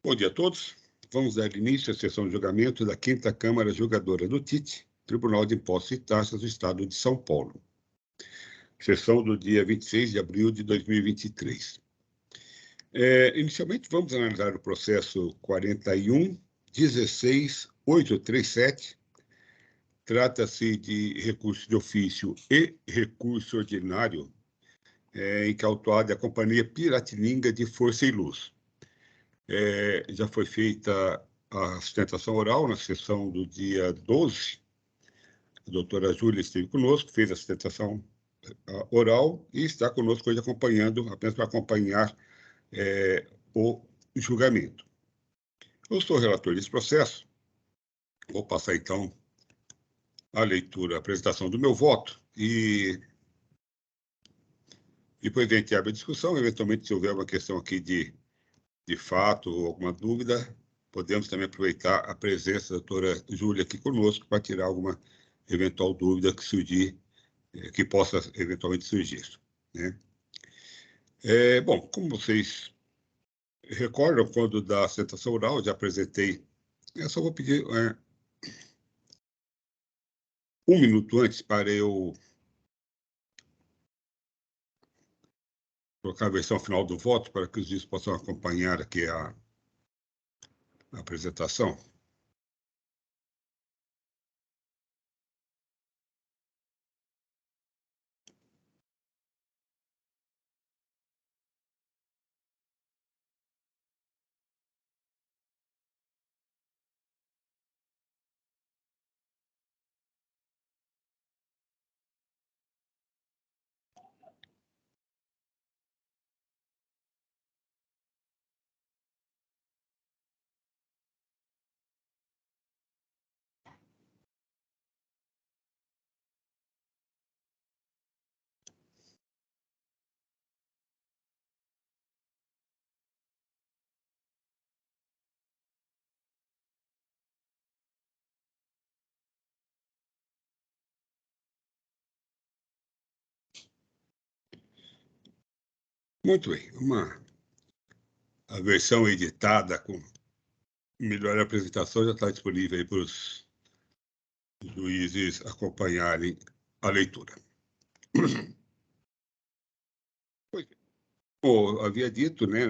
Bom dia a todos. Vamos dar início à sessão de julgamento da 5ª Câmara Julgadora do TIT, Tribunal de Impostos e Taxas do Estado de São Paulo. Sessão do dia 26 de abril de 2023. Inicialmente, vamos analisar o processo 41.16.837. Trata-se de recurso de ofício e recurso ordinário, em que a autuada é a Companhia Piratininga de Força e Luz. Já foi feita a sustentação oral na sessão do dia 12. A doutora Júlia esteve conosco, fez a sustentação oral e está conosco hoje acompanhando, apenas para acompanhar o julgamento. Eu sou o relator desse processo. Vou passar, então, a leitura, a apresentação do meu voto e depois a gente abre a discussão. Eventualmente, se houver uma questão aqui de fato ou alguma dúvida, podemos também aproveitar a presença da doutora Júlia aqui conosco para tirar alguma eventual dúvida que surgir, que possa eventualmente surgir, né? Bom, como vocês recordam, quando da sustentação oral, já apresentei, eu só vou pedir 1 minuto antes para eu colocar a versão final do voto, para que os juízes possam acompanhar aqui a apresentação. Muito bem, a versão editada com melhor apresentação já está disponível aí para os juízes acompanharem a leitura. Como havia dito, né,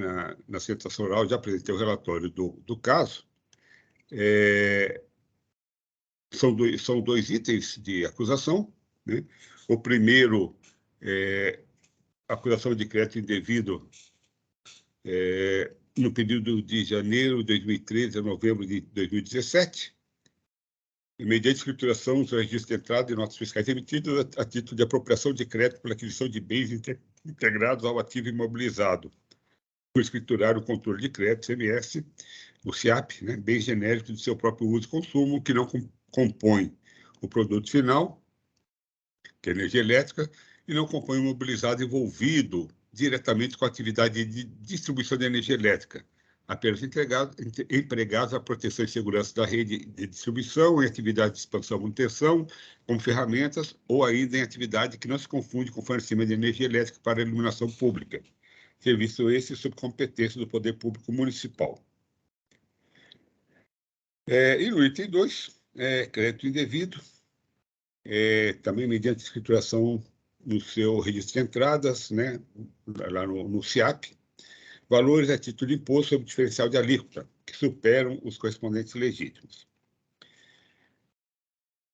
na sustentação oral, já apresentei o relatório do caso. São dois itens de acusação, né? O primeiro é acusação de crédito indevido no período de janeiro de 2013 a novembro de 2017, mediante escrituração dos registros de entrada e notas fiscais emitidas a título de apropriação de crédito pela aquisição de bens integrados ao ativo imobilizado, por escriturar o controle de crédito, CMS, o CIAP, né, bens genéricos de seu próprio uso e consumo, que não compõem o produto final, que é energia elétrica, e não compõem o imobilizado envolvido diretamente com a atividade de distribuição de energia elétrica, apenas empregados à proteção e segurança da rede de distribuição, em atividade de expansão e manutenção, como ferramentas, ou ainda em atividade que não se confunde com fornecimento de energia elétrica para a iluminação pública, serviço esse sob competência do Poder Público Municipal. E no item 2, crédito indevido, também mediante escrituração no seu registro de entradas, né, lá no CIAP, valores a título de imposto sobre diferencial de alíquota, que superam os correspondentes legítimos.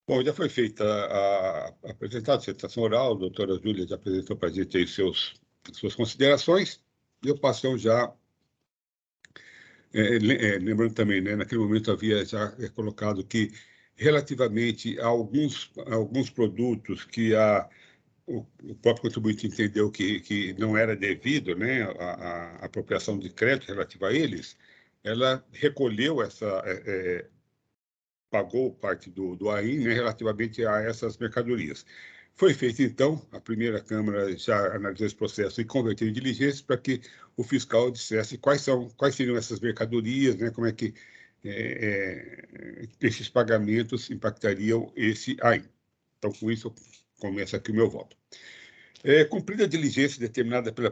Bom, já foi feita a apresentada a sustentação oral, a doutora Júlia já apresentou para a gente aí suas considerações, e eu passo já, lembrando também, né, naquele momento havia já colocado que, relativamente a alguns produtos que o próprio contribuinte entendeu que não era devido, né, a apropriação de crédito relativa a eles, ela recolheu pagou parte do AIN, né, relativamente a essas mercadorias. Foi feito, então, a primeira Câmara já analisou esse processo e converteu em diligência para que o fiscal dissesse quais seriam essas mercadorias, né, como é que esses pagamentos impactariam esse AIN. Então, com isso, começa aqui o meu voto. Cumprida a diligência determinada pela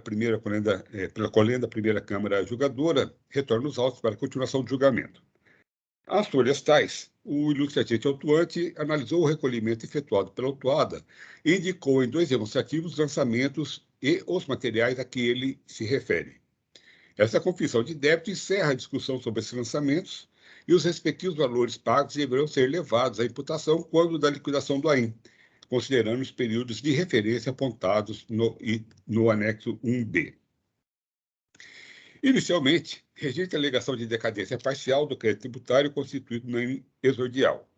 colenda primeira Câmara Julgadora, retorna os autos para a continuação do julgamento. Às folhas tais, o ilustre agente autuante analisou o recolhimento efetuado pela autuada e indicou em 2 demonstrativos os lançamentos e os materiais a que ele se refere. Essa confissão de débito encerra a discussão sobre esses lançamentos e os respectivos valores pagos deverão ser levados à imputação quando da liquidação do AIM, considerando os períodos de referência apontados no anexo 1B. Inicialmente, rejeita a alegação de decadência parcial do crédito tributário constituído no AIM exordial.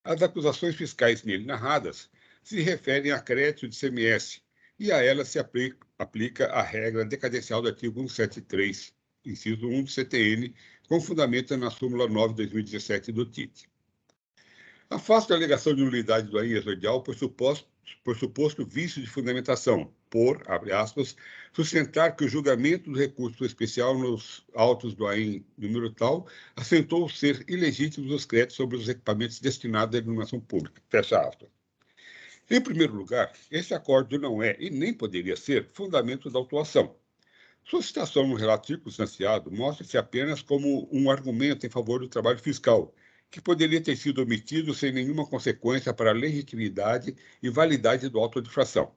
As acusações fiscais nele narradas se referem a crédito de CMS, e a ela se aplica a regra decadencial do artigo 173, inciso 1 do CTN, com fundamento na súmula 9 de 2017 do TIT. Afasta a alegação de nulidade do AIM exordial por suposto vício de fundamentação, abre aspas, sustentar que o julgamento do recurso especial nos autos do AIM número tal assentou ser ilegítimos os créditos sobre os equipamentos destinados à iluminação pública, fecha aspas. Em primeiro lugar, esse acórdão não é, e nem poderia ser, fundamento da autuação. Sua citação no relato circunstanciado mostra-se apenas como um argumento em favor do trabalho fiscal, que poderia ter sido omitido sem nenhuma consequência para a legitimidade e validade do auto de infração.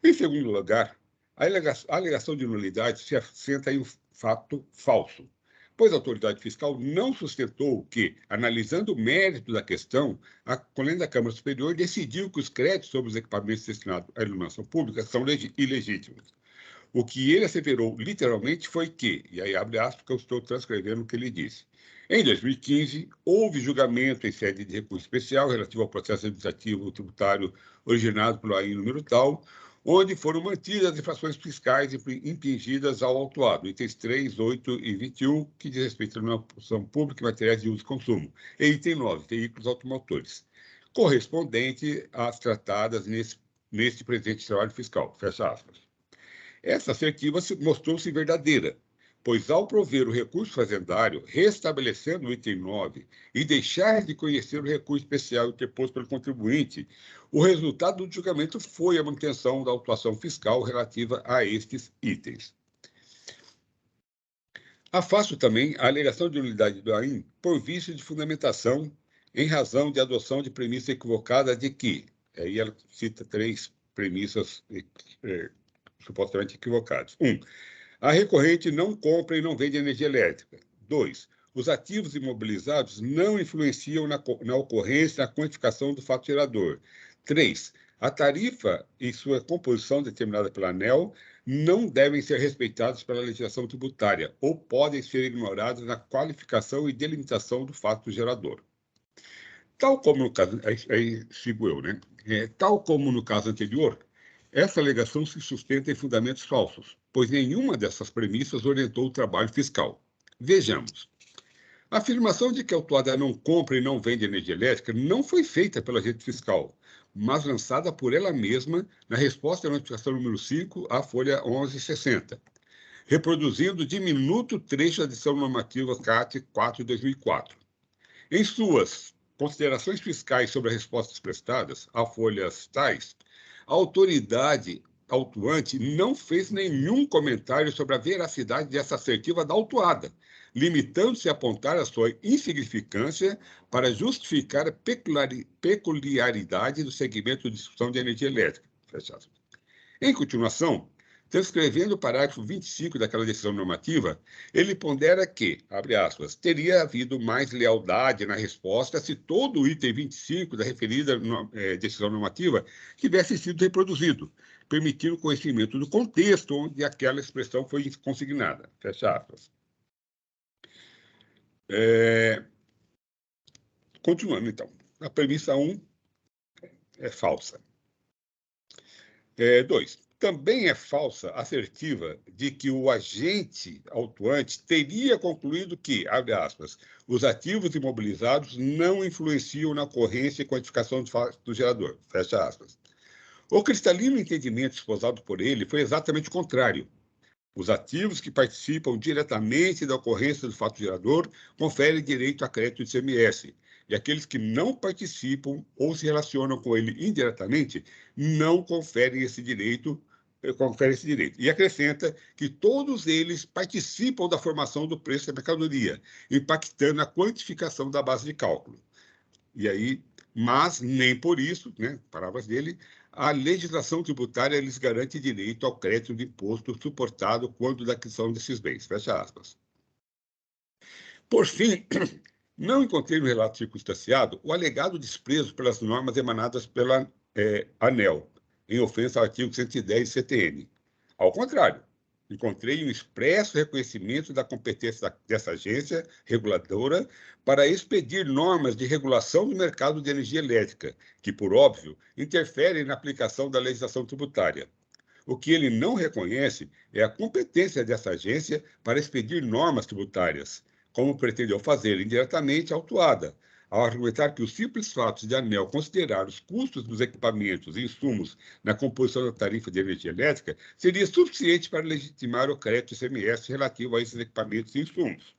Em segundo lugar, a alegação de nulidade se assenta em um fato falso, pois a autoridade fiscal não sustentou que, analisando o mérito da questão, a colenda da Câmara Superior decidiu que os créditos sobre os equipamentos destinados à iluminação pública são ilegítimos. O que ele asseverou literalmente foi que, e aí abre aspas que eu estou transcrevendo o que ele disse, em 2015, houve julgamento em sede de recurso especial relativo ao processo administrativo tributário originado pelo AIM número tal, onde foram mantidas as infrações fiscais impingidas ao autuado, itens 3, 8 e 21, que diz respeito à iluminação pública e materiais de uso e consumo, e item 9, veículos automotores, correspondente às tratadas neste presente trabalho fiscal, fecha aspas. Essa assertiva mostrou-se verdadeira, pois ao prover o recurso fazendário, restabelecendo o item 9 e deixar de conhecer o recurso especial interposto pelo contribuinte, o resultado do julgamento foi a manutenção da autuação fiscal relativa a estes itens. Afasto também a alegação de nulidade do AIM por vício de fundamentação em razão de adoção de premissa equivocada de que, aí ela cita 3 premissas supostamente equivocados. 1. A recorrente não compra e não vende energia elétrica. 2. Os ativos imobilizados não influenciam na ocorrência, na quantificação do fato gerador. 3. A tarifa e sua composição determinada pela ANEEL não devem ser respeitados pela legislação tributária ou podem ser ignorados na qualificação e delimitação do fato gerador. Tal como no caso, aí sigo eu, né? Tal como no caso anterior, essa alegação se sustenta em fundamentos falsos, pois nenhuma dessas premissas orientou o trabalho fiscal. Vejamos. A afirmação de que a autuada não compra e não vende energia elétrica não foi feita pela agente fiscal, mas lançada por ela mesma na resposta à notificação número 5 à folha 1160, reproduzindo o diminuto trecho da edição normativa CAT 4 de 2004. Em suas considerações fiscais sobre as respostas prestadas a folhas tais, a autoridade autuante não fez nenhum comentário sobre a veracidade dessa assertiva da autuada, limitando-se a apontar a sua insignificância para justificar a peculiaridade do segmento de distribuição de energia elétrica. Em continuação, transcrevendo o parágrafo 25 daquela decisão normativa, ele pondera que, abre aspas, teria havido mais lealdade na resposta se todo o item 25 da referida decisão normativa tivesse sido reproduzido, permitindo o conhecimento do contexto onde aquela expressão foi consignada. Fecha aspas. Continuando, então. A premissa 1 é falsa. 2. Também é falsa a assertiva de que o agente autuante teria concluído que, abre aspas, os ativos imobilizados não influenciam na ocorrência e quantificação do gerador, fecha aspas. O cristalino entendimento esposado por ele foi exatamente o contrário. Os ativos que participam diretamente da ocorrência do fato gerador conferem direito a crédito de CMS, e aqueles que não participam ou se relacionam com ele indiretamente não conferem esse direito, confere esse direito. E acrescenta que todos eles participam da formação do preço da mercadoria, impactando a quantificação da base de cálculo. E aí, mas nem por isso, né, palavras dele, a legislação tributária lhes garante direito ao crédito de imposto suportado quando da aquisição desses bens. Fecha aspas. Por fim, não encontrei no relato circunstanciado o alegado desprezo pelas normas emanadas pela ANEEL, em ofensa ao artigo 110 CTN. Ao contrário, encontrei um expresso reconhecimento da competência dessa agência reguladora para expedir normas de regulação do mercado de energia elétrica, que, por óbvio, interferem na aplicação da legislação tributária. O que ele não reconhece é a competência dessa agência para expedir normas tributárias, como pretendeu fazer indiretamente a autuada, ao argumentar que o simples fato de a ANEEL considerar os custos dos equipamentos e insumos na composição da tarifa de energia elétrica seria suficiente para legitimar o crédito ICMS relativo a esses equipamentos e insumos.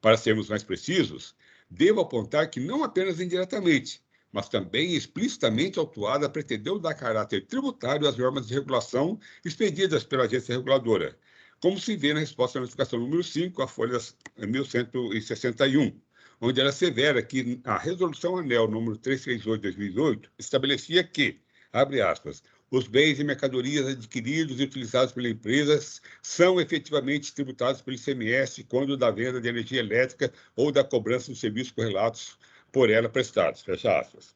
Para sermos mais precisos, devo apontar que não apenas indiretamente, mas também explicitamente a autuada pretendeu dar caráter tributário às normas de regulação expedidas pela agência reguladora, como se vê na resposta à notificação número 5, a folha 1161, onde ela assevera que a resolução ANEEL número 338/2008 estabelecia que, abre aspas, os bens e mercadorias adquiridos e utilizados pela empresa são efetivamente tributados pelo ICMS quando da venda de energia elétrica ou da cobrança dos serviços correlatos por ela prestados. Fecha aspas.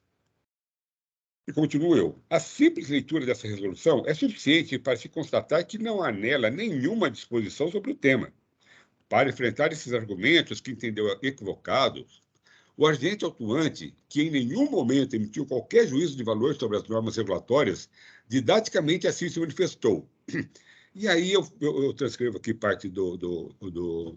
E continuo eu. A simples leitura dessa resolução é suficiente para se constatar que não há nela nenhuma disposição sobre o tema. Para enfrentar esses argumentos que entendeu equivocados, o agente autuante, que em nenhum momento emitiu qualquer juízo de valor sobre as normas regulatórias, didaticamente assim se manifestou. E aí eu transcrevo aqui parte do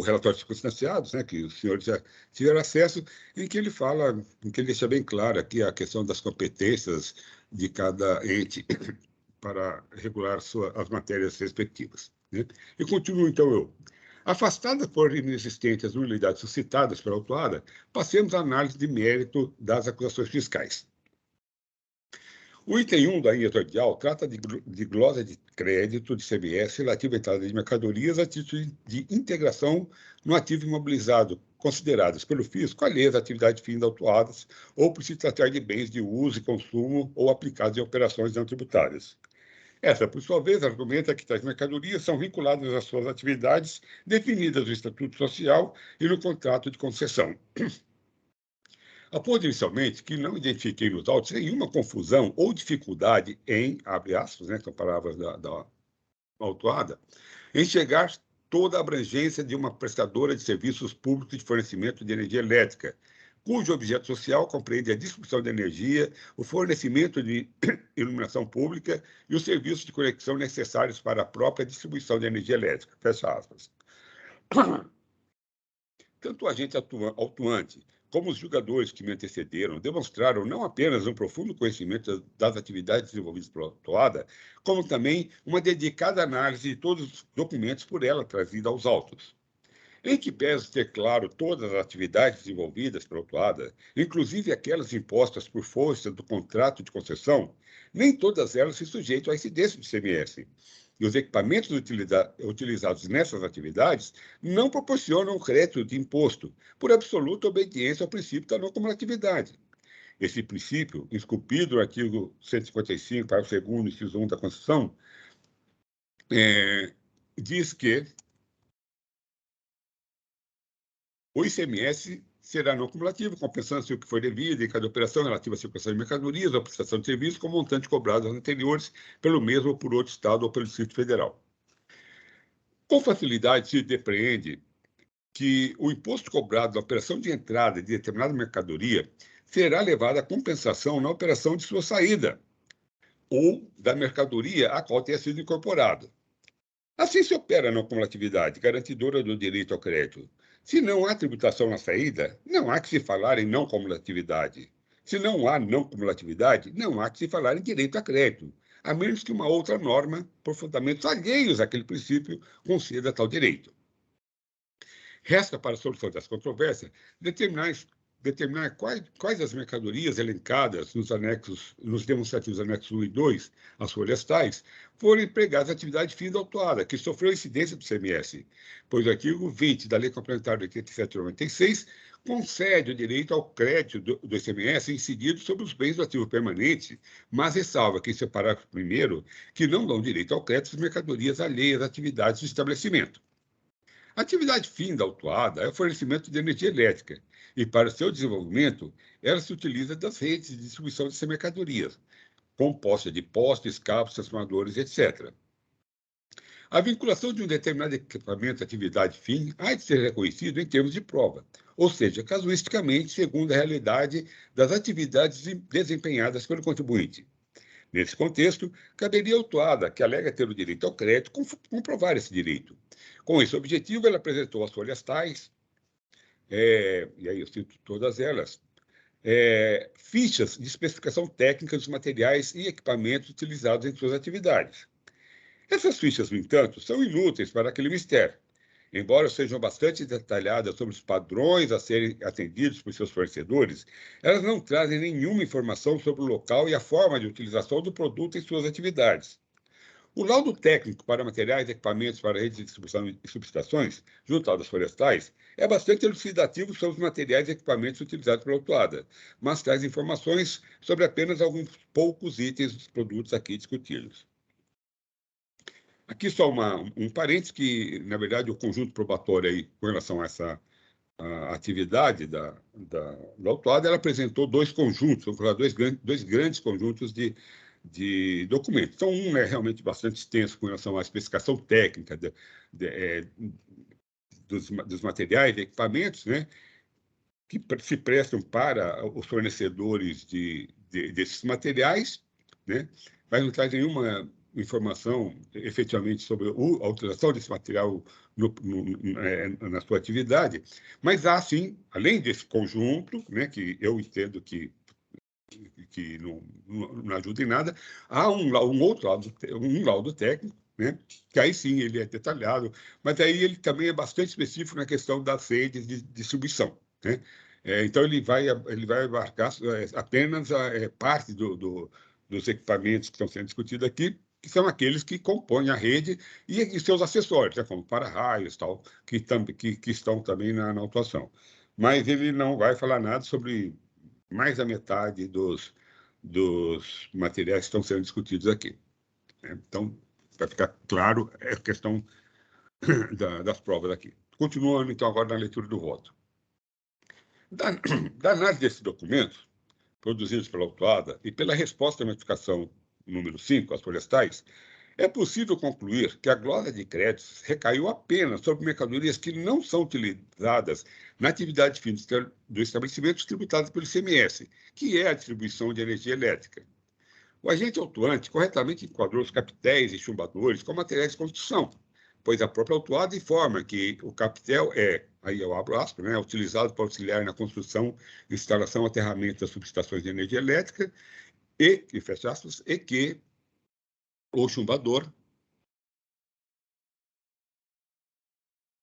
relatório circunstanciado, né, que os senhores já tiveram acesso, em que ele fala, em que ele deixa bem claro aqui a questão das competências de cada ente para regular as matérias respectivas. Né? E continuo, então, eu. Afastadas por inexistentes as nulidades suscitadas pela autuada, passemos à análise de mérito das acusações fiscais. O item 1 da linha editorial trata de glosa de crédito de CMS relativa à entrada de mercadorias a título de integração no ativo imobilizado, consideradas pelo fisco alheias à atividade fim autuadas ou por se tratar de bens de uso e consumo ou aplicados em operações não tributárias. Essa, por sua vez, argumenta que tais mercadorias são vinculadas às suas atividades definidas no Estatuto Social e no contrato de concessão. Aponto inicialmente que não identifiquei nos autos nenhuma confusão ou dificuldade em, abre aspas, né, são palavras da autuada, em chegar toda a abrangência de uma prestadora de serviços públicos de fornecimento de energia elétrica, cujo objeto social compreende a distribuição de energia, o fornecimento de iluminação pública e os serviços de conexão necessários para a própria distribuição de energia elétrica. Fecha aspas. Tanto o agente autuante como os julgadores que me antecederam demonstraram não apenas um profundo conhecimento das atividades desenvolvidas pela autuada, como também uma dedicada análise de todos os documentos por ela trazida aos autos. Em que pese ter claro todas as atividades desenvolvidas pela autuada, inclusive aquelas impostas por força do contrato de concessão, nem todas elas se sujeitam à incidência do ICMS. E os equipamentos utilizados nessas atividades não proporcionam crédito de imposto, por absoluta obediência ao princípio da não cumulatividade. Esse princípio, esculpido no artigo 155, parágrafo 2º, inciso 1 da Constituição, diz que o ICMS será não cumulativo, compensando-se o que foi devido em cada operação relativa à circulação de mercadorias ou prestação de serviços com montante cobrado anos anteriores pelo mesmo ou por outro Estado ou pelo Distrito Federal. Com facilidade se depreende que o imposto cobrado na operação de entrada de determinada mercadoria será levado à compensação na operação de sua saída ou da mercadoria a qual tenha sido incorporado. Assim se opera a não cumulatividade, garantidora do direito ao crédito. Se não há tributação na saída, não há que se falar em não cumulatividade. Se não há não cumulatividade, não há que se falar em direito a crédito, a menos que uma outra norma, por fundamentos alheios àquele princípio, conceda tal direito. Resta para a solução das controvérsias determinar determinar quais as mercadorias elencadas nos anexos, nos demonstrativos anexos 1 e 2, as folhas tais, foram empregadas na atividade fim da autuada, que sofreu incidência do CMS, pois o artigo 20 da Lei Complementar de 87 de 96 concede o direito ao crédito do ICMS incidido sobre os bens do ativo permanente, mas ressalva que, em seu parágrafo 1º, que não dão direito ao crédito as mercadorias alheias às atividades do estabelecimento. A atividade fim da autuada é o fornecimento de energia elétrica e, para seu desenvolvimento, ela se utiliza das redes de distribuição dessas mercadorias, composta de postes, cabos, transformadores, etc. A vinculação de um determinado equipamento à atividade fim há de ser reconhecido em termos de prova, ou seja, casuisticamente, segundo a realidade das atividades desempenhadas pelo contribuinte. Nesse contexto, caberia à autuada, que alega ter o direito ao crédito, comprovar esse direito. Com esse objetivo, ela apresentou as folhas tais, e aí eu cito todas elas, fichas de especificação técnica dos materiais e equipamentos utilizados em suas atividades. Essas fichas, no entanto, são inúteis para aquele mistério. Embora sejam bastante detalhadas sobre os padrões a serem atendidos por seus fornecedores, elas não trazem nenhuma informação sobre o local e a forma de utilização do produto em suas atividades. O laudo técnico para materiais e equipamentos para redes de distribuição e subestações, junto às florestais, é bastante elucidativo sobre os materiais e equipamentos utilizados pela autuada, mas traz informações sobre apenas alguns poucos itens dos produtos aqui discutidos. Aqui só um parênteses que, na verdade, o conjunto probatório aí, com relação a essa atividade da autuada, ela apresentou dois conjuntos, vamos falar dois grandes conjuntos de documentos. Então, um é realmente bastante extenso com relação à especificação técnica dos materiais e equipamentos, né, que se prestam para os fornecedores desses materiais, né, mas não traz nenhuma informação efetivamente sobre a utilização desse material na sua atividade, mas há, sim, além desse conjunto, né, que eu entendo que não ajuda em nada, há um outro laudo técnico, né, que aí sim ele é detalhado, mas aí ele também é bastante específico na questão das redes de distribuição, né? Então ele vai abarcar apenas parte dos equipamentos que estão sendo discutidos aqui, que são aqueles que compõem a rede e seus acessórios, né, como para-raios, tal, que estão também na autuação. Mas ele não vai falar nada sobre mais da metade dos materiais que estão sendo discutidos aqui. Então, para ficar claro, é a questão das provas aqui. Continuando, então, agora na leitura do voto. Da análise desses documentos, produzidos pela autuada, e pela resposta à notificação número 5, as florestais, é possível concluir que a glória de créditos recaiu apenas sobre mercadorias que não são utilizadas na atividade fim do estabelecimento tributado pelo ICMS, que é a distribuição de energia elétrica. O agente autuante corretamente enquadrou os capitéis e chumbadores como materiais de construção, pois a própria autuada informa que o capitel aí eu abro aspas, né, utilizado para auxiliar na construção, instalação, aterramento das subestações de energia elétrica e fecha aspas, e que o chumbador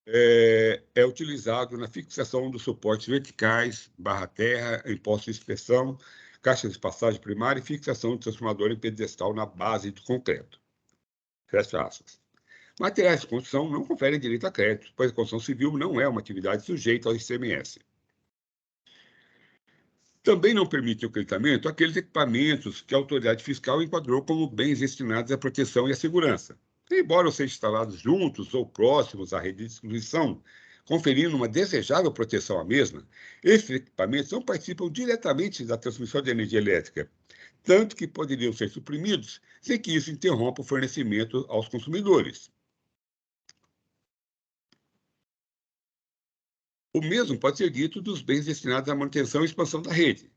é utilizado na fixação dos suportes verticais, barra-terra, em postos de inspeção, caixas de passagem primária e fixação de transformador em pedestal na base do concreto. Fecha aspas. Materiais de construção não conferem direito a crédito, pois a construção civil não é uma atividade sujeita ao ICMS. Também não permite o creditamento aqueles equipamentos que a autoridade fiscal enquadrou como bens destinados à proteção e à segurança. Embora sejam instalados juntos ou próximos à rede de distribuição, conferindo uma desejável proteção à mesma, esses equipamentos não participam diretamente da transmissão de energia elétrica, tanto que poderiam ser suprimidos sem que isso interrompa o fornecimento aos consumidores. O mesmo pode ser dito dos bens destinados à manutenção e expansão da rede,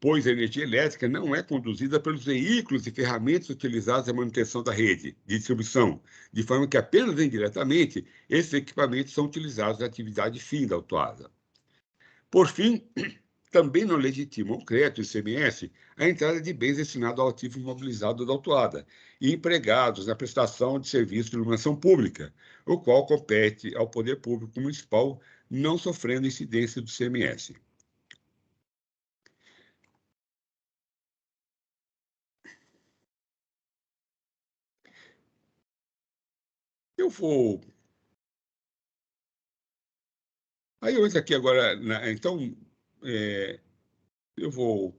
pois a energia elétrica não é conduzida pelos veículos e ferramentas utilizados na manutenção da rede de distribuição, de forma que apenas indiretamente esses equipamentos são utilizados na atividade fim da autuada. Por fim, também não legitima o crédito ICMS a entrada de bens destinados ao ativo imobilizado da autuada e empregados na prestação de serviço de iluminação pública, o qual compete ao poder público municipal, não sofrendo incidência do ICMS. Eu vou... Aí eu entro aqui agora, então, eu vou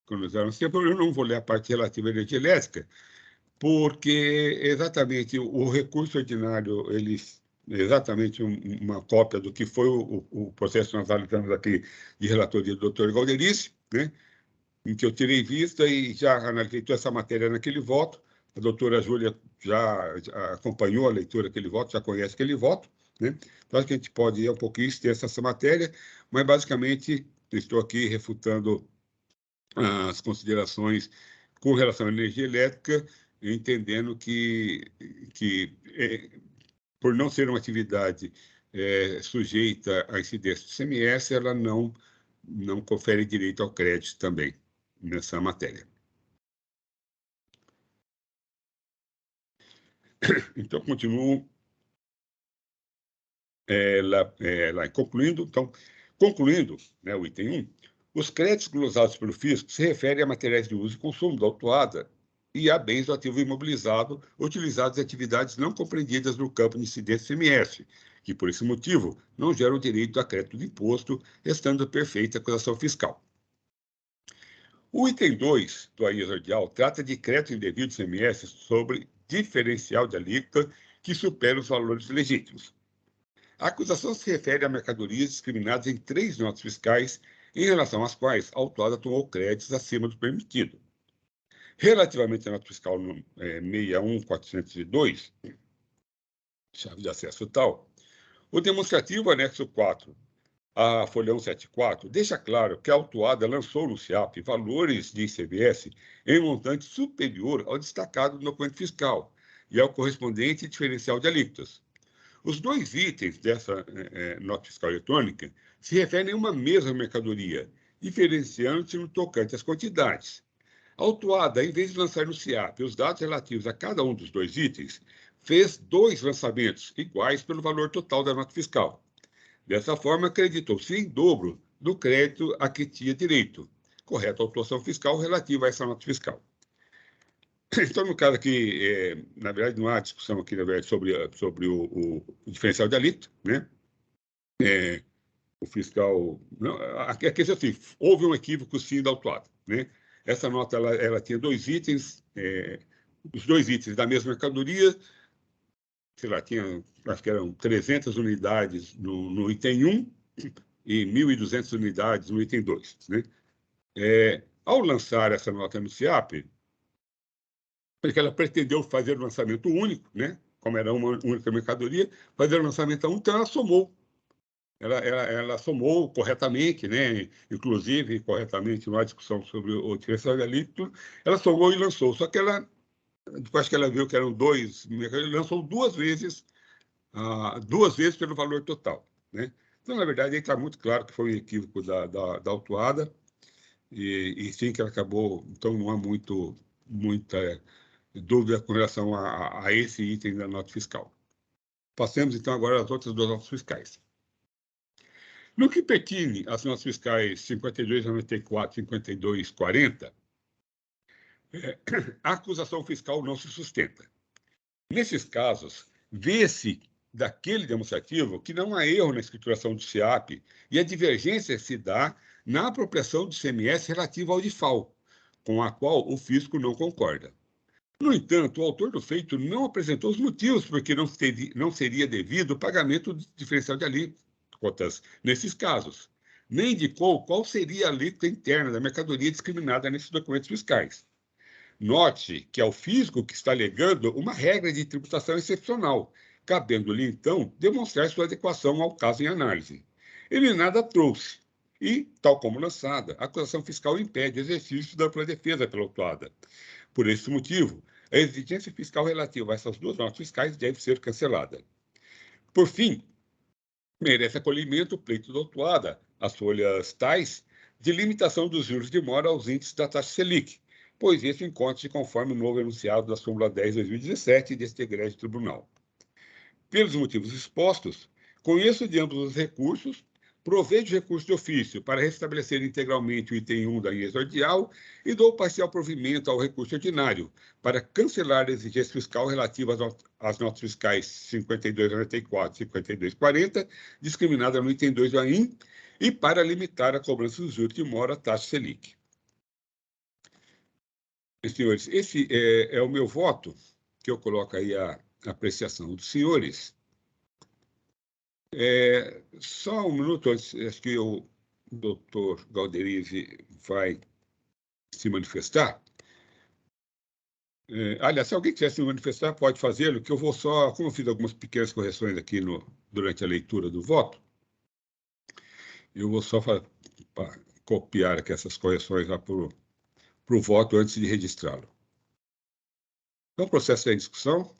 economizar um tempo, eu não vou ler a parte relativa à energia elétrica, porque exatamente o recurso ordinário, ele é exatamente uma cópia do que foi o processo que nós analisamos aqui de relatoria do Dr. Galderice, né, em que eu tirei vista e já analisei toda essa matéria naquele voto. A doutora Júlia já acompanhou a leitura daquele voto, já conhece aquele voto, né? Então, acho que a gente pode ir um pouquinho extensa essa matéria, mas, basicamente, estou aqui refutando as considerações com relação à energia elétrica, entendendo que por não ser uma atividade sujeita à incidência do ICMS, ela não confere direito ao crédito também nessa matéria. Então, continuo lá concluindo. Então, concluindo, né, o item 1, os créditos glosados pelo fisco se referem a materiais de uso e consumo da autuada e a bens do ativo imobilizado utilizados em atividades não compreendidas no campo de incidência ICMS, que, por esse motivo, não geram direito a crédito de imposto, restando perfeita a acusação fiscal. O item 2 do AIS ordial trata de crédito indevido de ICMS sobre diferencial de alíquota que supera os valores legítimos. A acusação se refere a mercadorias discriminadas em 3 notas fiscais, em relação às quais a autuada tomou créditos acima do permitido. Relativamente à nota fiscal 61402, chave de acesso tal, o demonstrativo anexo 4, a folha 174, deixa claro que a autuada lançou no SIAP valores de ICMS em montante superior ao destacado no documento fiscal e ao correspondente diferencial de alíquotas. Os 2 itens dessa nota fiscal eletrônica se referem a uma mesma mercadoria, diferenciando-se no tocante às quantidades. A autuada, em vez de lançar no SIAP os dados relativos a cada um dos 2 itens, fez 2 lançamentos iguais pelo valor total da nota fiscal. Dessa forma, acreditou-se em dobro do crédito a que tinha direito. Correta a autuação fiscal relativa a essa nota fiscal. Então, no caso aqui, na verdade, não há discussão aqui, na verdade, sobre o diferencial de alíquota, né? O fiscal... Não, a questão é assim, houve um equívoco, sim, da autuada, né? Essa nota, ela tinha 2 itens, os 2 itens da mesma mercadoria, sei lá, acho que eram 300 unidades no item 1 e 1.200 unidades no item 2, né? Ao lançar essa nota no SIAP, porque ela pretendeu fazer o lançamento único, né? Como era uma única mercadoria, fazer o lançamento a um, então ela somou. Ela somou corretamente, né? Inclusive, corretamente, numa discussão sobre o diferencial de alíquota, ela somou e lançou. Só que depois que ela viu que eram 2, lançou 2 vezes pelo valor total, né? Então, na verdade, aí está muito claro que foi um equívoco da autuada, e sim que ela acabou, então não há muita dúvida com relação a esse item da nota fiscal. Passemos, então, agora às outras 2 notas fiscais. No que pertine às notas fiscais 5294 e 5240, a acusação fiscal não se sustenta. Nesses casos, vê-se daquele demonstrativo que não há erro na escrituração do SIAP e a divergência se dá na apropriação do ICMS relativa ao DIFAL, com a qual o fisco não concorda. No entanto, o autor do feito não apresentou os motivos por que não seria devido o pagamento do diferencial de alíquotas nesses casos, nem indicou qual seria a alíquota interna da mercadoria discriminada nesses documentos fiscais. Note que é o fisco que está alegando uma regra de tributação excepcional, cabendo-lhe, então, demonstrar sua adequação ao caso em análise. Ele nada trouxe e, tal como lançada, a acusação fiscal impede o exercício da ampla defesa pela autuada. Por esse motivo, a exigência fiscal relativa a essas 2 notas fiscais deve ser cancelada. Por fim, merece acolhimento o pleito da autuada, as folhas tais, de limitação dos juros de mora aos índices da taxa Selic, pois isso encontra-se conforme o novo enunciado da súmula 10/2017 deste egrégio tribunal. Pelos motivos expostos, conheço de ambos os recursos, Provejo recurso de ofício para restabelecer integralmente o item 1 da linha exordial e dou parcial provimento ao recurso ordinário para cancelar a exigência fiscal relativa às notas fiscais 5294 e 5240, discriminada no item 2 do AIM, e para limitar a cobrança dos juros de mora, taxa Selic. Senhores, esse é o meu voto, que eu coloco aí a apreciação dos senhores. Só um minuto antes, acho que o doutor Galderize vai se manifestar. Aliás, se alguém quiser se manifestar, pode fazê-lo, que eu vou só, como eu fiz algumas pequenas correções aqui durante a leitura do voto, eu vou só copiar aqui essas correções lá para o voto antes de registrá-lo. Então, o processo é em discussão.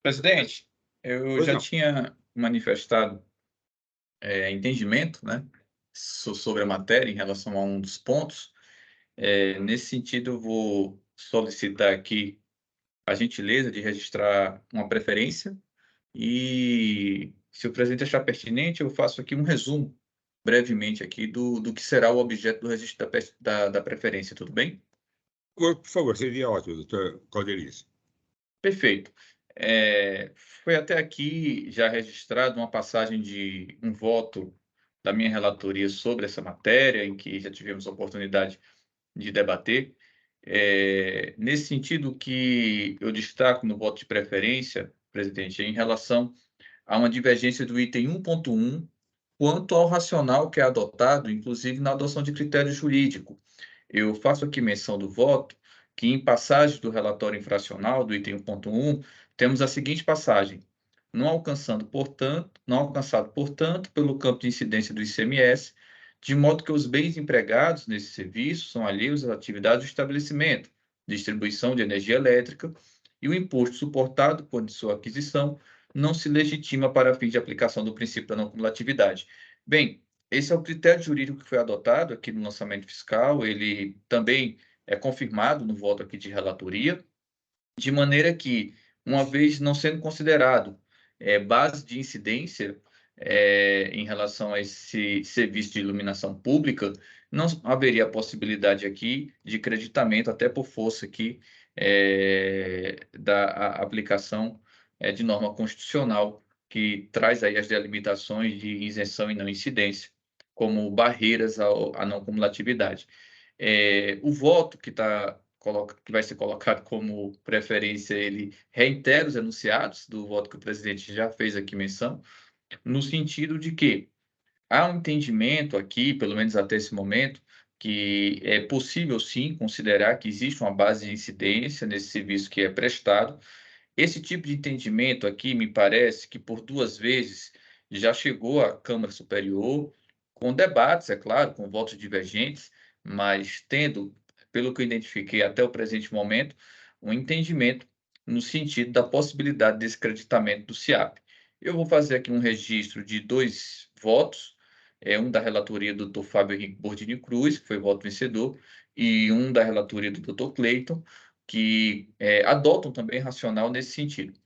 Presidente, eu já tinha manifestado entendimento, né, sobre a matéria em relação a um dos pontos. Nesse sentido, eu vou solicitar aqui a gentileza de registrar uma preferência e, se o presidente achar pertinente, eu faço aqui um resumo, brevemente, aqui do que será o objeto do registro da preferência, tudo bem? Por favor, seria ótimo, doutor Galderize. Perfeito. Foi até aqui já registrado uma passagem de um voto da minha relatoria sobre essa matéria, em que já tivemos a oportunidade de debater. Nesse sentido, que eu destaco no voto de preferência, presidente, em relação a uma divergência do item 1.1 quanto ao racional que é adotado, inclusive na adoção de critério jurídico. Eu faço aqui menção do voto que, em passagem do relatório infracional do item 1.1, temos a seguinte passagem: não alcançado, portanto, pelo campo de incidência do ICMS, de modo que os bens empregados nesse serviço são alheios às atividades do estabelecimento, distribuição de energia elétrica, e o imposto suportado por sua aquisição não se legitima para fins de aplicação do princípio da não cumulatividade. Bem, esse é o critério jurídico que foi adotado aqui no lançamento fiscal, ele também é confirmado no voto aqui de relatoria, de maneira que, uma vez não sendo considerado base de incidência em relação a esse serviço de iluminação pública, não haveria a possibilidade aqui de creditamento, até por força aqui da aplicação de norma constitucional, que traz aí as delimitações de isenção e não incidência como barreiras à não cumulatividade. O voto que vai ser colocado como preferência, ele reitera os enunciados do voto que o presidente já fez aqui menção, no sentido de que há um entendimento aqui, pelo menos até esse momento, que é possível sim considerar que existe uma base de incidência nesse serviço que é prestado. Esse tipo de entendimento aqui, me parece que por 2 vezes já chegou à Câmara Superior, com debates, é claro, com votos divergentes, mas tendo, pelo que eu identifiquei até o presente momento, um entendimento no sentido da possibilidade de descreditamento do SIAP. Eu vou fazer aqui um registro de 2 votos, um da relatoria do Dr. Fábio Henrique Bordini Cruz, que foi voto vencedor, e um da relatoria do Dr. Cleiton, que adotam também racional nesse sentido.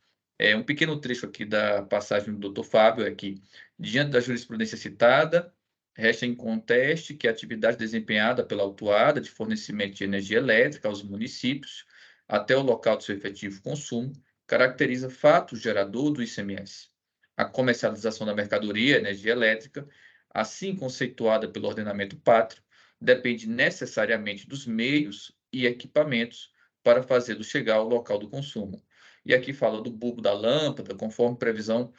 Um pequeno trecho aqui da passagem do Dr. Fábio é que, diante da jurisprudência citada, resta em conteste que a atividade desempenhada pela autuada de fornecimento de energia elétrica aos municípios, até o local do seu efetivo consumo, caracteriza fato gerador do ICMS. A comercialização da mercadoria, energia elétrica, assim conceituada pelo ordenamento pátrio, depende necessariamente dos meios e equipamentos para fazê-lo chegar ao local do consumo. E aqui fala do bulbo da lâmpada, conforme previsão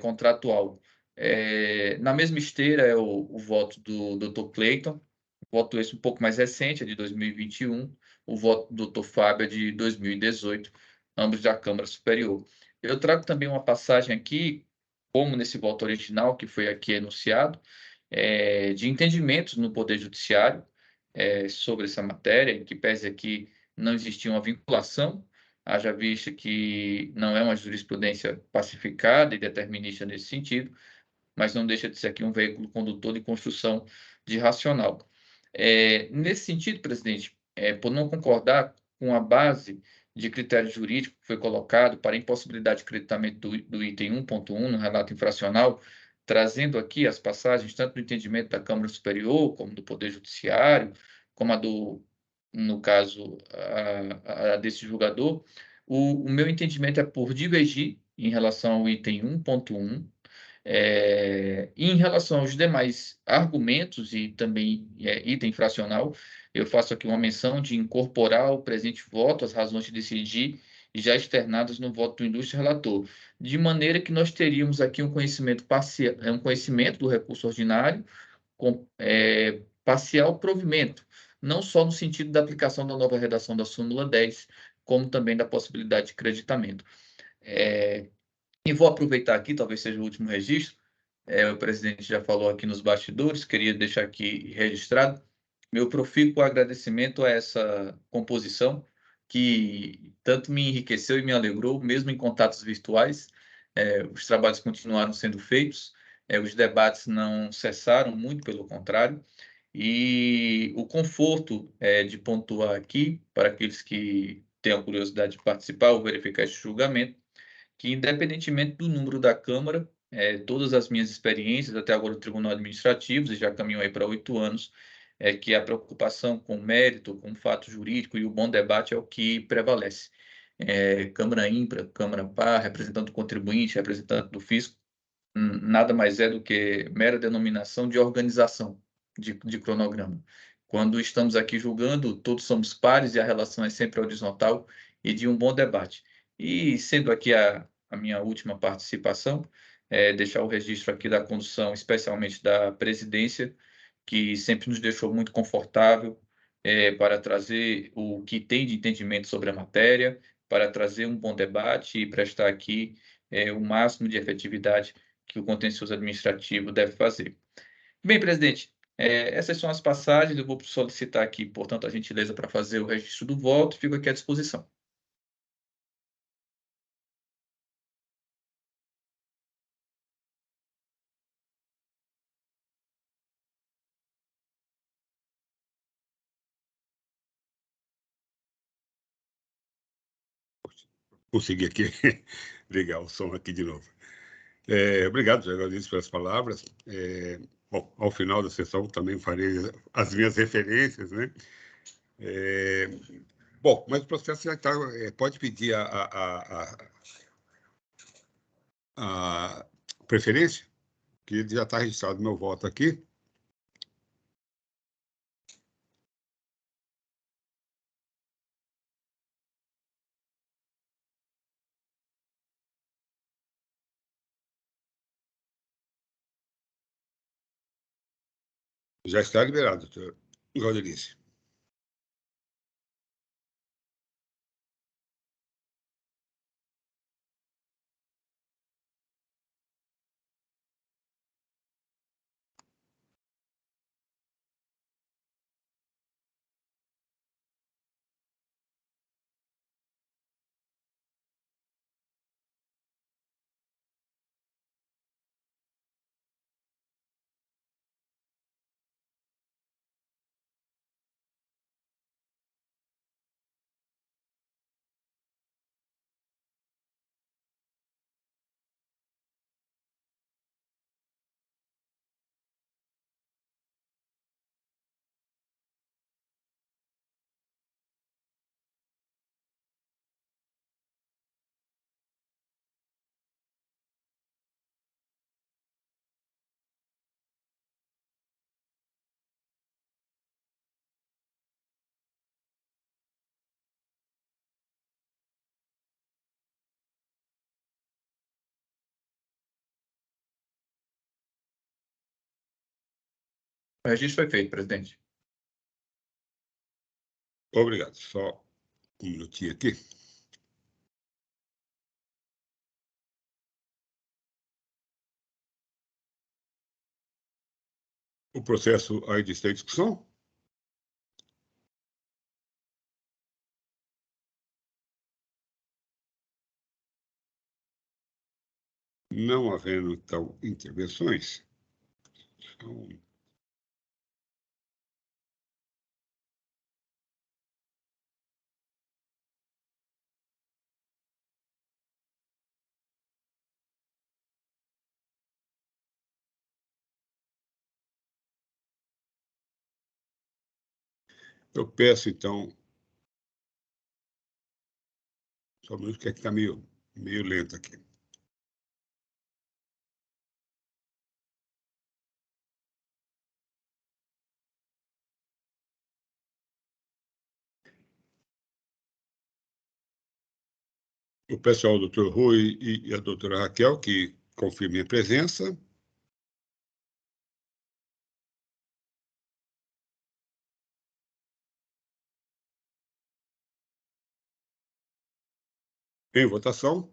contratual. Na mesma esteira é o voto do Dr. Cleiton, voto esse um pouco mais recente, é de 2021, o voto do Dr. Fábio é de 2018, ambos da Câmara Superior. Eu trago também uma passagem aqui, como nesse voto original que foi aqui enunciado, de entendimentos no Poder Judiciário sobre essa matéria, em que pese aqui não existia uma vinculação, haja vista que não é uma jurisprudência pacificada e determinista nesse sentido, mas não deixa de ser aqui um veículo condutor de construção de racional. Nesse sentido, presidente, por não concordar com a base de critério jurídico que foi colocado para impossibilidade de creditamento do item 1.1 no relato infracional, trazendo aqui as passagens tanto do entendimento da Câmara Superior, como do Poder Judiciário, como no caso, a desse julgador, o meu entendimento é por divergir em relação ao item 1.1. Em relação aos demais argumentos e também item fracional, eu faço aqui uma menção de incorporar o presente voto, as razões de decidir, já externadas no voto do ilustre relator, de maneira que nós teríamos aqui um conhecimento parcial, um conhecimento do recurso ordinário, com parcial provimento, não só no sentido da aplicação da nova redação da súmula 10, como também da possibilidade de creditamento. E vou aproveitar aqui, talvez seja o último registro, o presidente já falou aqui nos bastidores, queria deixar aqui registrado meu profícuo agradecimento a essa composição, que tanto me enriqueceu e me alegrou, mesmo em contatos virtuais. Os trabalhos continuaram sendo feitos, os debates não cessaram, muito pelo contrário, e o conforto de pontuar aqui, para aqueles que tenham curiosidade de participar ou verificar este julgamento, que independentemente do número da Câmara, todas as minhas experiências, até agora no Tribunal Administrativo, e já caminho aí para 8 anos, é que a preocupação com o mérito, com o fato jurídico e o bom debate é o que prevalece. Câmara ímpar, Câmara par, representante do contribuinte, representante do fisco, nada mais é do que mera denominação de organização de cronograma. Quando estamos aqui julgando, todos somos pares e a relação é sempre horizontal e de um bom debate. E sendo aqui a minha última participação, deixar o registro aqui da condução, especialmente da presidência, que sempre nos deixou muito confortável para trazer o que tem de entendimento sobre a matéria, para trazer um bom debate e prestar aqui o máximo de efetividade que o contencioso administrativo deve fazer. Bem, presidente, essas são as passagens, eu vou solicitar aqui, portanto, a gentileza para fazer o registro do voto, fico aqui à disposição. Consegui aqui ligar o som aqui de novo. Obrigado, agradeço pelas palavras. Bom, ao final da sessão também farei as minhas referências, né? Bom, mas o processo já está. Pode pedir a preferência, que já está registrado meu voto aqui. Já está liberado, doutor Galderice. O registro foi feito, presidente. Obrigado. Só um minutinho aqui. O processo ainda está em discussão? Não havendo, então, intervenções, então, Eu peço, então, só um minuto, que está meio lento aqui. O pessoal, o doutor Rui e a doutora Raquel, que confirmem a presença. Em votação.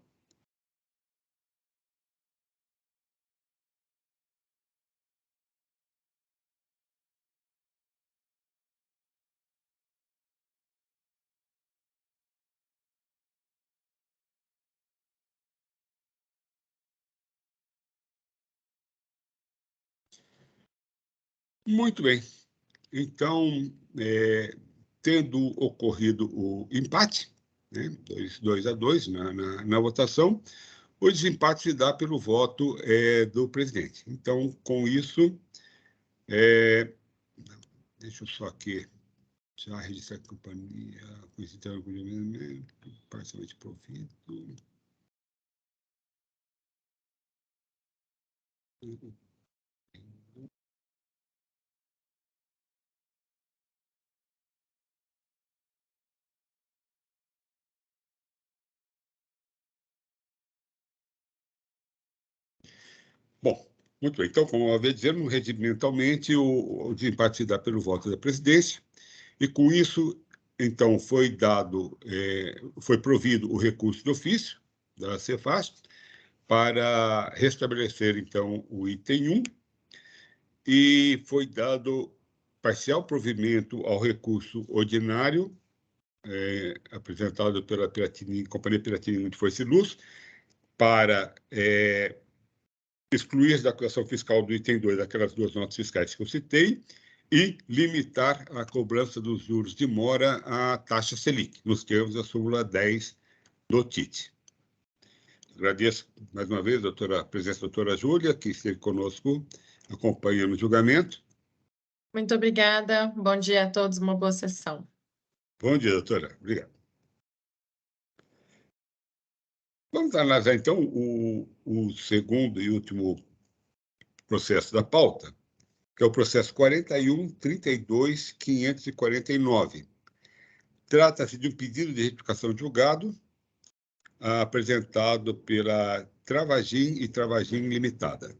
Muito bem. Então, tendo ocorrido o empate, né, 2-2 na votação, o desempate se dá pelo voto do presidente. Então, com isso, deixa eu só aqui já registrar a companhia, parcialmente provido. Bom, muito bem. Então, como eu havia dizendo, regimentalmente, o desempate se dá pelo voto da presidência, e com isso, então, foi provido o recurso de ofício da Cefaz para restabelecer, então, o item 1, e foi dado parcial provimento ao recurso ordinário, apresentado pela Companhia Piratininga de Força e Luz, para excluir da acusação fiscal do item 2 aquelas duas notas fiscais que eu citei e limitar a cobrança dos juros de mora à taxa Selic, nos termos da súmula 10 do TIT. Agradeço mais uma vez a presença da doutora Júlia, que esteve conosco acompanhando o julgamento. Muito obrigada. Bom dia a todos, uma boa sessão. Bom dia, doutora. Obrigado. Vamos analisar, então, o segundo e último processo da pauta, que é o processo 41.32.549. Trata-se de um pedido de retificação de julgado apresentado pela Travagin e Travagin Limitada.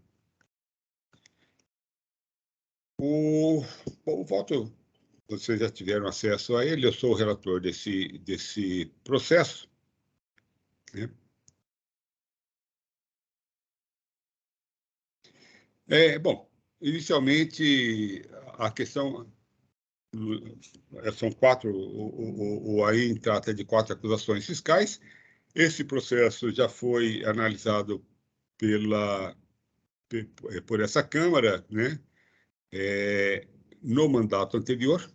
O voto, vocês já tiveram acesso a ele, eu sou o relator desse processo, né? Bom, inicialmente, a questão são o AIN trata de 4 acusações fiscais. Esse processo já foi analisado por essa Câmara, né? No mandato anterior.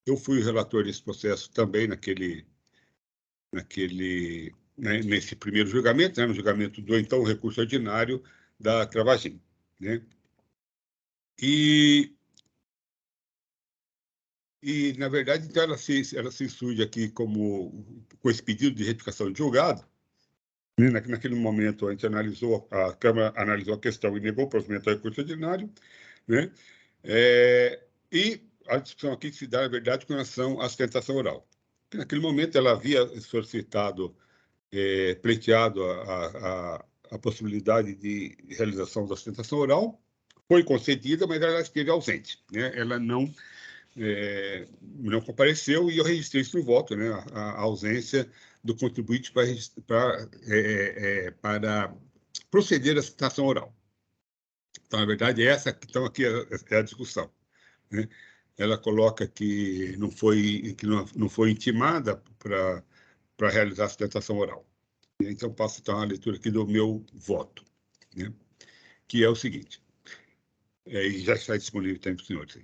Eu fui o relator desse processo também nesse primeiro julgamento, né? No julgamento do então recurso ordinário da Travagin, né? E, na verdade, então, ela se surge aqui com esse pedido de retificação de julgado. Naquele momento, a Câmara analisou a questão e negou o provimento ao recurso ordinário, né? E a discussão aqui se dá, na verdade, com relação à sustentação oral. Naquele momento, ela havia solicitado, pleiteado a possibilidade de realização da sustentação oral, foi concedida, mas ela esteve ausente, né? Ela não compareceu, e eu registrei isso no voto, né? A ausência do contribuinte para proceder à citação oral. Então, na verdade, essa então aqui é a discussão, né? Ela coloca que não foi intimada para realizar a sustentação oral. Então, passo então a leitura aqui do meu voto, né? Que é o seguinte, e já está disponível também para os senhores.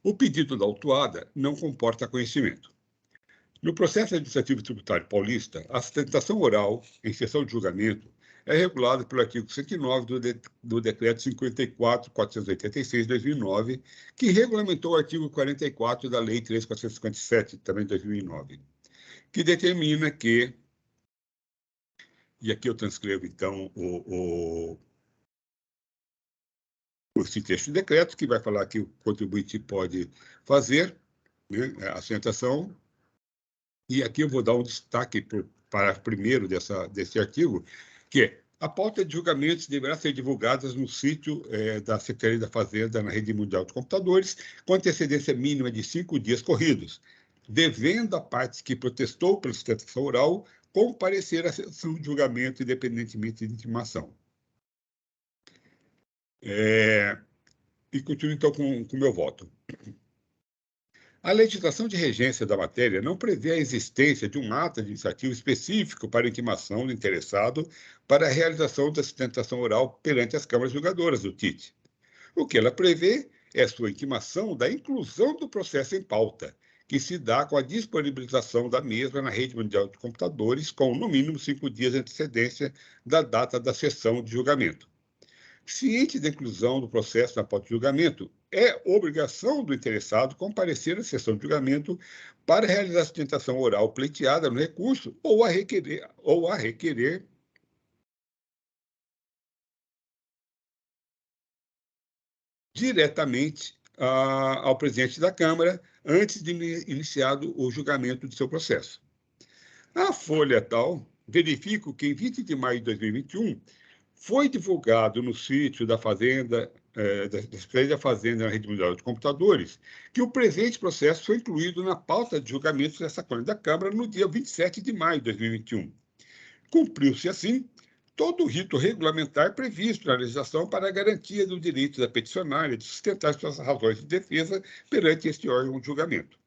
O pedido da autuada não comporta conhecimento. No processo administrativo tributário paulista, a sustentação oral, em sessão de julgamento, é regulado pelo artigo 109 do Decreto 54.486, de 2009, que regulamentou o artigo 44 da Lei 3.457, também de 2009, que determina que, e aqui eu transcrevo, então, esse texto de decreto, que vai falar que o contribuinte pode fazer, né, a sustentação, e aqui eu vou dar um destaque para o parágrafo primeiro desse artigo, que é: a pauta de julgamentos deverá ser divulgada no sítio da Secretaria da Fazenda na Rede Mundial de Computadores, com antecedência mínima de 5 dias corridos, devendo a parte que protestou pela sustentação oral comparecer à sessão de julgamento, independentemente de intimação. E continuo, então, com o meu voto. A legislação de regência da matéria não prevê a existência de um ato administrativo específico para intimação do interessado para a realização da sustentação oral perante as câmaras julgadoras do TIT. O que ela prevê é a sua intimação da inclusão do processo em pauta, que se dá com a disponibilização da mesma na rede mundial de computadores, com no mínimo 5 dias de antecedência da data da sessão de julgamento. Ciente da inclusão do processo na pauta de julgamento, é obrigação do interessado comparecer à sessão de julgamento para realizar a sustentação oral pleiteada no recurso ou a requerer diretamente ao presidente da Câmara antes de iniciado o julgamento de seu processo. A Folha Tal verifica que em 20 de maio de 2021 foi divulgado no sítio da Fazenda, da Secretaria da Fazenda na Rede Mundial de Computadores, que o presente processo foi incluído na pauta de julgamentos dessa Câmara da Câmara no dia 27 de maio de 2021. Cumpriu-se, assim, todo o rito regulamentar previsto na legislação para a garantia do direito da peticionária de sustentar suas razões de defesa perante este órgão de julgamento.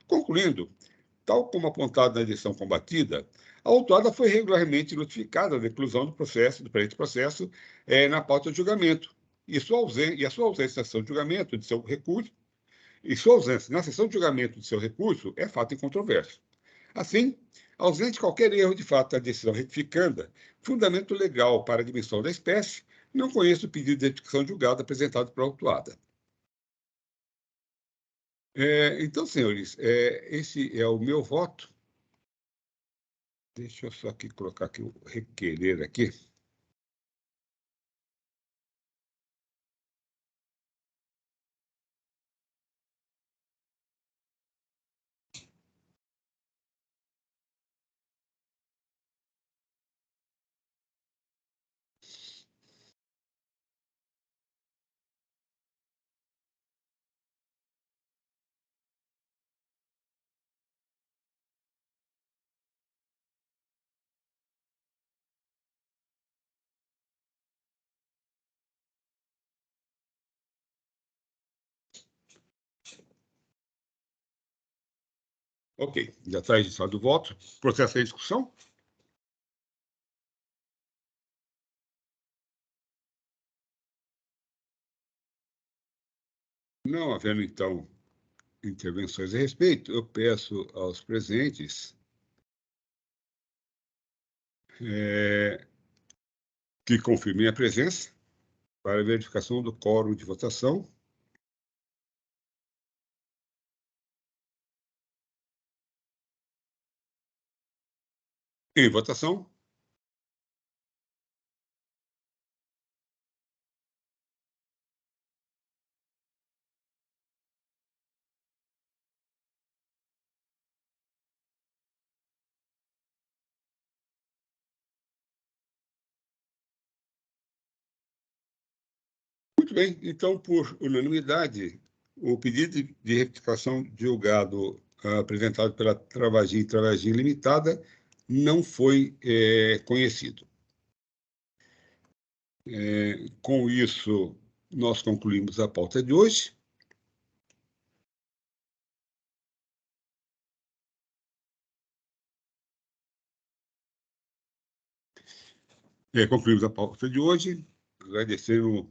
Concluindo, tal como apontado na edição combatida, a autuada foi regularmente notificada da inclusão do presente processo na pauta de julgamento, e a sua ausência na sessão de julgamento de seu recurso, é fato incontroverso. Assim, ausente qualquer erro de fato da decisão retificanda, fundamento legal para a admissão da espécie, não conheço o pedido de retificação julgada apresentado pela autuada. Então, senhores, esse é o meu voto. Deixa eu só aqui colocar aqui o requerer aqui. Ok, já está registrado o voto. Processo em discussão? Não havendo, então, intervenções a respeito, eu peço aos presentes que confirmem a presença para a verificação do quórum de votação. Em votação. Muito bem, então, por unanimidade, o pedido de retificação de julgado apresentado pela Travagin Limitada não foi conhecido. Com isso, nós concluímos a pauta de hoje. Concluímos a pauta de hoje, agradecendo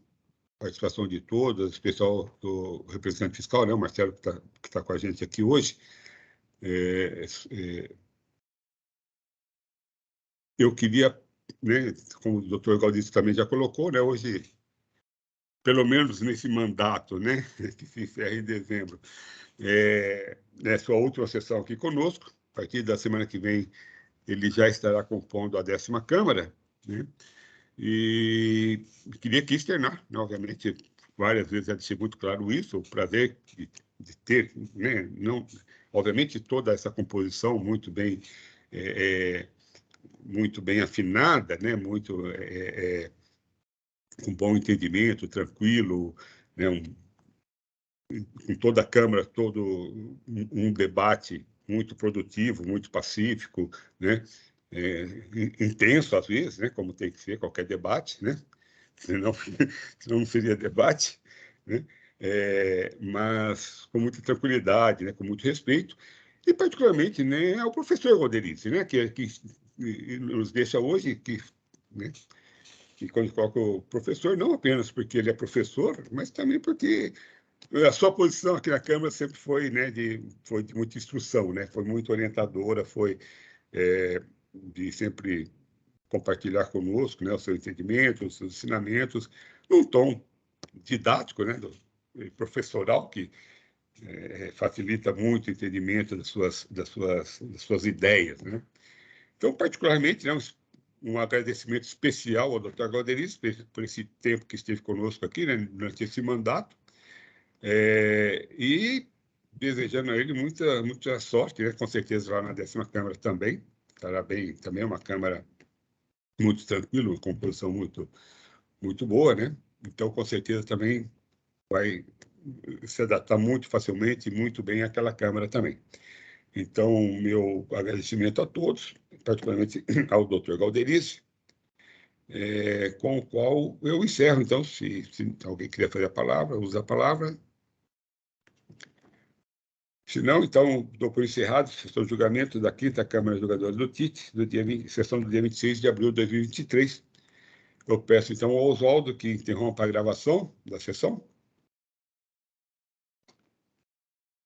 a participação de todos, em especial do representante fiscal, né, o Marcelo, que está com a gente aqui hoje. Eu queria né, como o doutor Galdício também já colocou, né, hoje, pelo menos nesse mandato, né, que se encerra em dezembro, é sua última sessão aqui conosco. A partir da semana que vem, ele já estará compondo a 10ª Câmara, né? E queria aqui externar, né, obviamente, várias vezes já deixei muito claro isso, o prazer de ter, né, não, obviamente, toda essa composição muito bem afinada, né, com bom entendimento, tranquilo, né, com toda a Câmara, todo um debate muito produtivo, muito pacífico, né? Intenso às vezes, né? Como tem que ser qualquer debate, né? Senão não seria debate, né? Mas com muita tranquilidade, né? Com muito respeito, e particularmente, né, ao professor Roderick, né? Que nos deixa hoje, né? E quando coloca o professor, não apenas porque ele é professor, mas também porque a sua posição aqui na Câmara sempre foi, né, foi de muita instrução, né? Foi muito orientadora, foi de sempre compartilhar conosco, né, o seu entendimento, os seus ensinamentos, num tom didático, né, professoral, que facilita muito o entendimento das suas ideias, né? Então, particularmente, né, um agradecimento especial ao Dr. Galderiz por esse tempo que esteve conosco aqui, né, durante esse mandato, e desejando a ele muita sorte, né, com certeza lá na 10ª Câmara também, estará bem, também é uma Câmara muito tranquila, uma composição muito boa, né? Então, com certeza também vai se adaptar muito facilmente e muito bem àquela Câmara também. Então, meu agradecimento a todos, particularmente ao Dr. Galderiz, com o qual eu encerro. Então, se alguém quiser fazer a palavra, usa a palavra. Se não, então, dou por encerrado a sessão de julgamento da 5ª Câmara de Julgadores do TIT, sessão do dia 26 de abril de 2023. Eu peço, então, ao Oswaldo que interrompa a gravação da sessão.